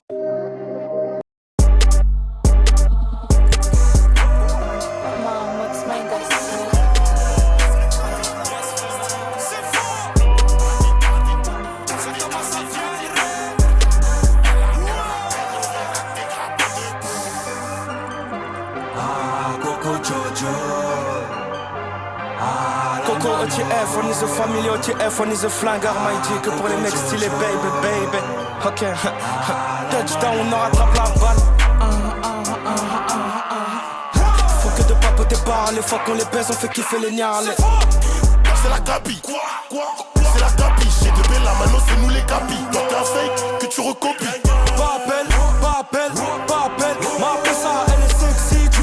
Coco OTF, on is a family, OTF, on is a flingueur, my G. Que pour les mecs stylés, baby. Ok, touchdown, on rattrape la balle. Faut que de papoter parle, les fois qu'on les baise, on fait kiffer les gnarles. C'est la gabi, quoi c'est la gabi, j'ai de belles la mano, c'est nous les gabis. Donc un fake que tu recopies. Pas appel, ma ça, elle est sexy, tu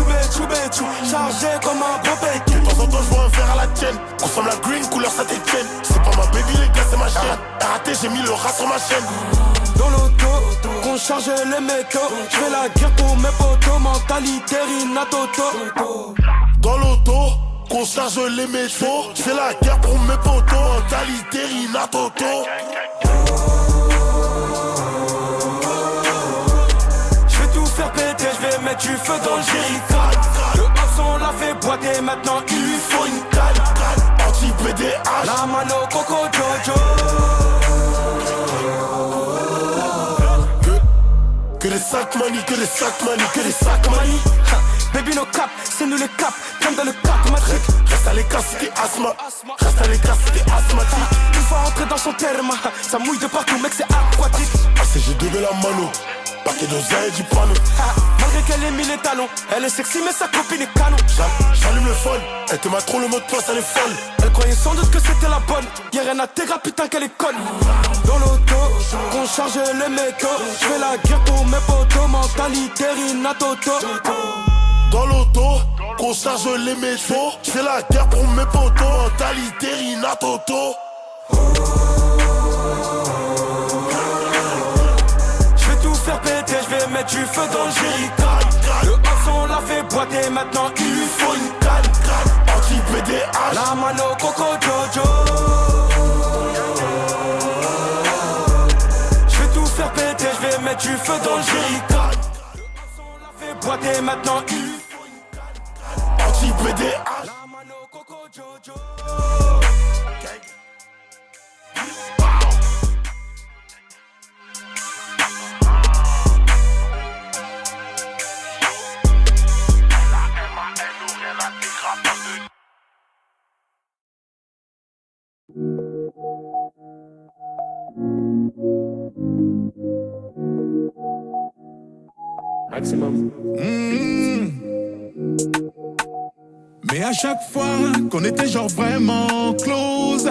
chargé comme un gros bacon. De temps en temps je vois un verre à la tienne, consomme la green, couleur Saint-Étienne. C'est pas ma baby les gars, c'est ma chaîne. T'as raté, j'ai mis le rat sur ma chaîne. Dans l'auto, qu'on charge les métaux. J'fais la guerre pour mes potos, mentalité Rinatoto. Dans l'auto, qu'on charge les métaux. J'fais la guerre pour mes potos, mentalité Rinatoto. J'vais tout faire péter, j'vais mettre du feu dans le jerrycan. Le hason on l'a fait boiter, maintenant il lui faut une canne. Anti-PDH, la mano Coco Jojo. Que les sacs mani, que les sacs mani. Baby no cap, c'est nous les cap, comme dans le cap matrique. Reste à l'écart si t'es asthmatique. Une fois rentré dans son terme, ça mouille de partout mec c'est aquatique. ACG2 de la mano, paquet d'oseille du panneau. Malgré qu'elle ait mis les talons, elle est sexy mais sa copine est canon. J'allume le phone, elle te m'a trop le mot de passe, elle est folle. Elle croyait sans doute que c'était la bonne. Y'a rien à t'égrer, putain qu'elle est conne. Dans l'auto, qu'on charge les métaux. J'fais la guerre pour mes potos, mentalité Rinatoto. Dans l'auto, qu'on charge les métaux. J'fais la guerre pour mes potos, mentalité Rinatoto. J'vais tout faire péter, j'vais mettre du feu dans le jerrycan. Le hason on l'a fait boiter, maintenant il lui faut une canne. Anti-PDH, la mano Coco Jojo. J'vais tout faire péter, j'vais mettre du feu dans le jerrycan. Le hason on l'a fait boiter, maintenant il lui faut une canne. Anti-PDH, la mano Coco Jojo. Maximum. Mais à chaque fois qu'on était genre vraiment close,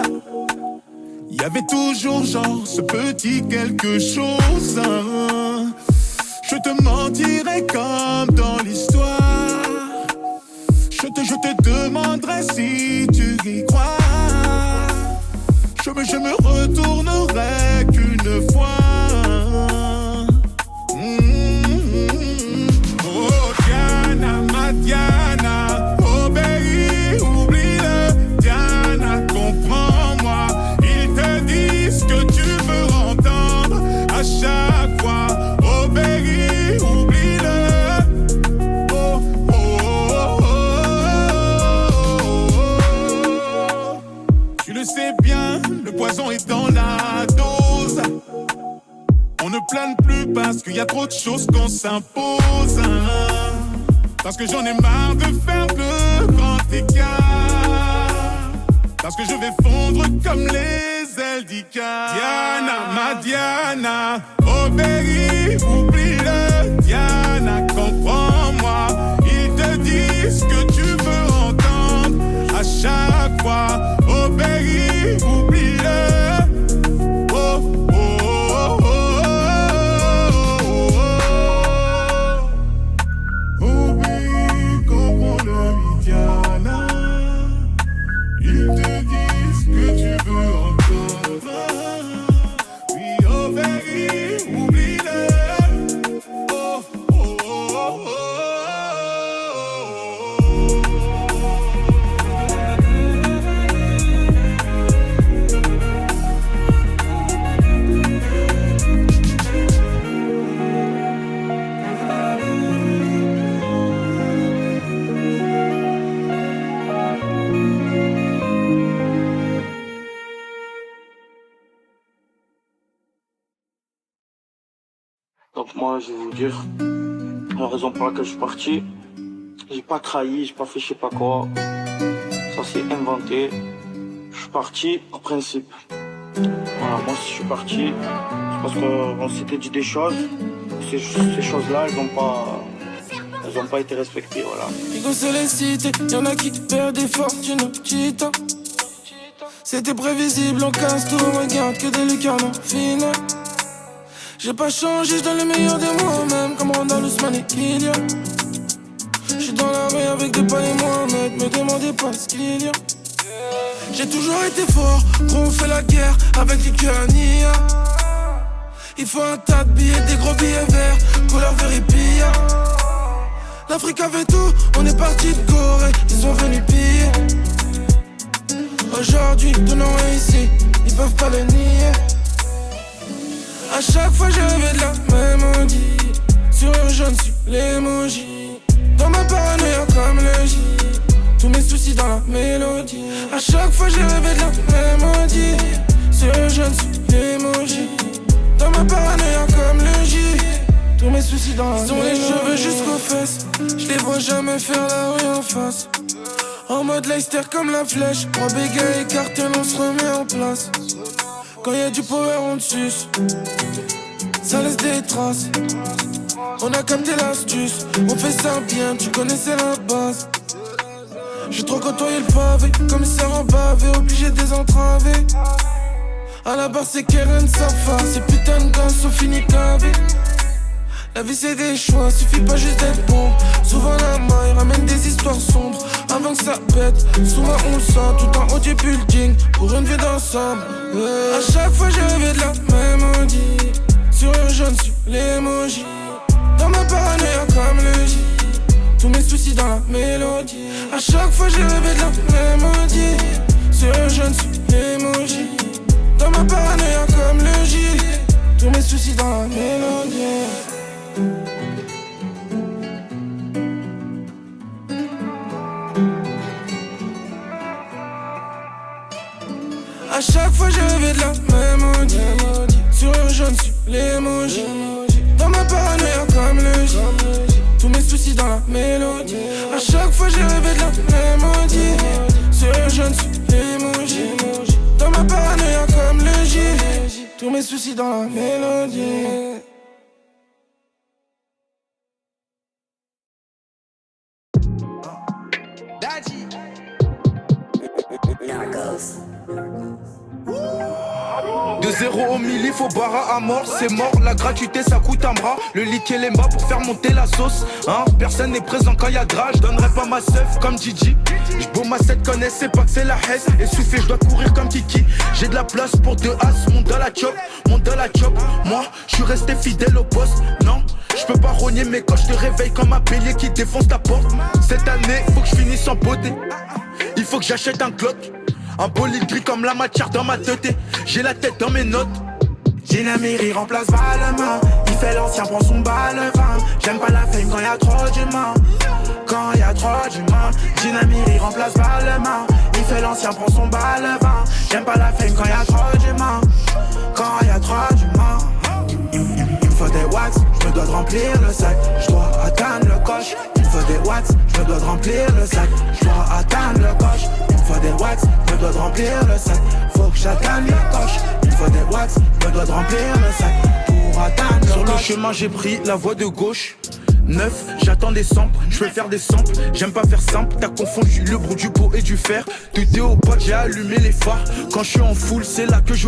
y avait toujours genre ce petit quelque chose. Je te mentirais comme dans l'histoire. Je te demanderais si tu y crois. Je me retournerai qu'une fois. Oh Diana, ma Diana, obéis, oublie-le. Diana, comprends-moi. Ils te disent que tu veux entendre à chaque fois. Obéis, oublie-le. Oh, oh, oh, oh, oh. Tu le sais bien, le poison est dans la dose. On ne plane plus parce qu'il y a trop de choses qu'on s'impose. Parce que j'en ai marre de faire le grand écart. Parce que je vais fondre comme les ailes d'Icar. Diana, ma Diana, obéis, oublie-le. Diana, comprends-moi. Ils te disent que tu veux entendre à chaque fois. Obéis, oublie-le. Oh, oh, oh, oh. Ils te disent que tu veux encore. Oui, obéis, oublie-le. Oh, oh, oh, oh. Donc moi, je vais vous dire la raison pour laquelle je suis parti. J'ai pas trahi, j'ai pas fait je sais pas quoi. Ça s'est inventé. Je suis parti en principe. Voilà, moi si je suis parti, c'est parce qu'on s'était dit des choses. Ces choses-là, elles ont pas été respectées, voilà. Rigo c'est les cités, y'en a qui perdent des fortunes au petit temps. C'était prévisible, on casse tout, regarde que des lucarnes en finale. J'ai pas changé, je donne le meilleur de moi-même, comme Ronald Ousmane et Kylian. J'suis dans la rue avec des pas et Mohamed, me demandez pas ce qu'il y a. J'ai toujours été fort, gros on fait la guerre avec les Nia. Il faut un tas de billets, des gros billets verts, couleur Veripia. L'Afrique avait tout, on est parti de Corée, ils sont venus piller. Aujourd'hui, tout non est ici, ils peuvent pas le nier. A chaque fois je rêvais de la mélodie. Sur un jaune, sur l'émoji. Dans ma paranoïa comme le J. Tous mes soucis dans la mélodie. A chaque fois je rêvais de la mélodie. Sur un jaune, sur l'émoji. Dans ma paranoïa comme le J. Tous mes soucis dans la mélodie. Ils ont les cheveux jusqu'aux fesses. Je les vois jamais faire la rue en face. En mode Leicester comme la flèche. Trois bégayes et cartel, on se remet en place. Quand y'a du power on te suce, ça laisse des traces. On a capté l'astuce, on fait ça bien, tu connaissais la base. J'ai trop côtoyé le pavé, commissaire en bavé, obligé de désentraver. À la barre c'est Keren Safa, ces putains de gars sont finis cavés. La vie c'est des choix, suffit pas juste d'être bon. Souvent la maille ramène des histoires sombres. Avant que ça pète, souvent on le sent. Tout en haut du building, pour une vie d'ensemble. A chaque fois je rêvais de la mélodie. Sur un jaune, sur l'émoji. Dans ma paranoïa comme le J. Tous mes soucis dans la mélodie. A chaque fois je rêvais de la mélodie. Sur un jaune, sur l'émoji. Dans ma paranoïa comme le J. Tous mes soucis dans la mélodie. A chaque fois je rêvais de la mélodie. Sur un jaune, sur l'émoji. Dans ma paranoïa comme le J. Tous mes soucis dans la mélodie. A chaque fois je rêvais de la mélodie. Sur un jaune, sur l'émoji. Dans ma paranoïa comme le J. Tous mes soucis dans la mélodie. De 0 au 1000, il faut barra à mort, c'est mort, la gratuité ça coûte un bras. Le lick et les mbas pour faire monter la sauce, hein. Personne n'est présent quand y'a gras, je donnerai pas ma seuf comme Gigi. J'beau ma 7 connaissez pas que c'est la hesse. Essoufflé, je dois courir comme Kiki. J'ai de la place pour 2 as, mon dans la chop, mon dans la chop. Moi, je suis resté fidèle au poste, non. Je peux pas rogner mais quand je te réveille comme un bélier qui défonce ta porte. Cette année, faut que je finisse en beauté. Il faut que j'achète un Glock, un bolide gris comme la matière dans ma tête. J'ai la tête dans mes notes. Dynamiri remplace Balmain. Il fait l'ancien, prend son balevin. J'aime pas la fame quand y'a trop d'humains. Quand y'a trop d'humains. Dynamiri remplace Balmain. Il fait l'ancien, prend son balevin. J'aime pas la fame quand y'a trop d'humains. Quand y'a trop d'humains. Il me faut des wax, je me dois de remplir le sac. Je dois atteindre le coche. Il me faut des wax, je me dois de remplir le sac. Je dois atteindre le coche. Il me faut des wax, je me dois de remplir le sac. Faut que j'atteigne le coche. Il me faut des wax, je me dois de remplir le sac. Pour atteindre le Sur le coche. chemin j'ai pris la voie de gauche. 9, j'attends des samples, je peux faire des samples. J'aime pas faire simple, t'as confondu le brou du pot et du fer. Tout est au pote, j'ai allumé les phares. Quand je suis en foule, c'est là que je